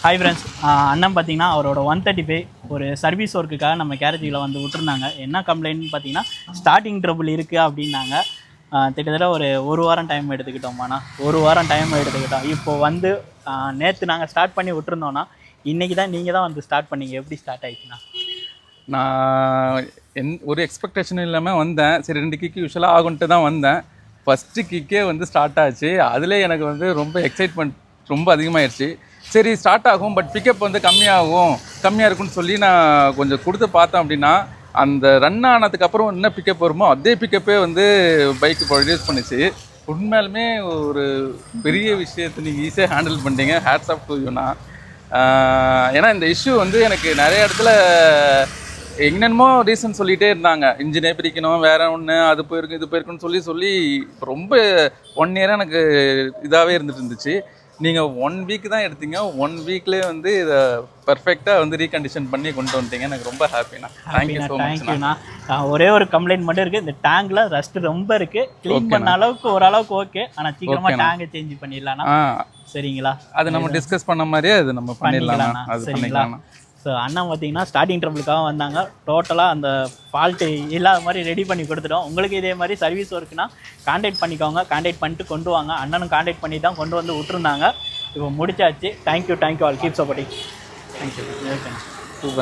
Hi friends, அண்ணன் பார்த்தீங்கன்னா அவரோட 135 ஒரு சர்வீஸ் ஒர்க்குக்காக நம்ம கேரேஜில் வந்து விட்டுருந்தாங்க. என்ன கம்ப்ளைண்ட்னு பார்த்தீங்கன்னா ஸ்டார்டிங் ட்ரபிள் இருக்குது அப்படின்னாங்க. கிட்டத்தட்ட ஒரு வாரம் டைம் எடுத்துக்கிட்டோம்மாண்ணா. ஒரு வாரம் டைம் எடுத்துக்கிட்டோம். இப்போது வந்து நேற்று நாங்கள் ஸ்டார்ட் பண்ணி விட்டுருந்தோன்னா இன்றைக்கி தான் நீங்கள் தான் வந்து ஸ்டார்ட் பண்ணீங்க. எப்படி ஸ்டார்ட் ஆகிடுச்சுண்ணா? நான் ஒரு எக்ஸ்பெக்டேஷனும் இல்லாமல் வந்தேன். சரி 2 கிக்கு யூஸ்வலாக ஆகுன்ட்டு தான் வந்தேன். ஃபஸ்ட்டு கிக்கே வந்து ஸ்டார்ட் ஆச்சு. அதிலே எனக்கு வந்து ரொம்ப எக்ஸைட்மெண்ட் ரொம்ப அதிகமாகிடுச்சு. சரி ஸ்டார்ட் ஆகும், பட் பிக்கப் வந்து கம்மியாக இருக்குன்னு சொல்லி நான் கொஞ்சம் கொடுத்து பார்த்தேன். அப்படின்னா அந்த ரன் ஆனதுக்கப்புறம் என்ன பிக்கப் வருமோ அதே பிக்கப்பே வந்து பைக்கு ப்ரொடியூஸ் பண்ணிச்சு. உண்மையாலுமே ஒரு பெரிய விஷயத்தை நீங்கள் ஈஸியாக ஹேண்டில் பண்ணிட்டீங்க. ஹேட்ஸ் ஆஃப் டு யூனா. ஏன்னா இந்த இஷ்யூ வந்து எனக்கு நிறைய இடத்துல என்னென்னமோ ரீசன் சொல்லிகிட்டே இருந்தாங்க. இன்ஜினே பிரிக்கணும், வேறு ஒன்று, அது போயிருக்கு இது போயிருக்குன்னு சொல்லி ரொம்ப 1 இயராக எனக்கு இதாகவே இருந்துச்சு. நீங்கள் 1 வீக் தான் எடுத்தீங்க. 1 வீக்லேயே வந்து இதை பர்ஃபெக்டாக வந்து ரீகண்டிஷன் பண்ணி கொண்டு வந்துட்டீங்க. எனக்கு ரொம்ப ஹாப்பிண்ணா. Thank you so மச்ண்ணா. ஒரே ஒரு கம்ப்ளைண்ட் மட்டும் இருக்குது. இந்த டேங்கில் ரஸ்ட் ரொம்ப இருக்குது. க்ளீன் பண்ண அளவுக்கு ஓரளவுக்கு ஓகே. ஆனால் சீக்கிரமாக டேங்கை சேஞ்ச் பண்ணிடலாம்ண்ணா. சரிங்களா? அது நம்ம டிஸ்கஸ் பண்ண மாதிரியே அது நம்ம பண்ணிடலாம். அது பண்ணிக்கலாம். ஸோ அண்ணன் பார்த்தீங்கன்னா ஸ்டார்டிங் ட்ரபிளுக்காக வந்தாங்க. டோட்டலாக அந்த ஃபால்ட்டு இல்லாத மாதிரி ரெடி பண்ணி கொடுத்துட்டோம். உங்களுக்கு இதே மாதிரி சர்வீஸ் ஒர்க்குனா கான்டாக்ட் பண்ணிக்கோங்க. கான்டாக்ட் பண்ணிட்டு கொண்டு வாங்க. அண்ணனும் கான்டாக்ட் பண்ணி தான் கொண்டு வந்து விட்டுருந்தாங்க. இப்போ முடிச்சாச்சு. Thank you all. Keep supporting. Thank you. Super.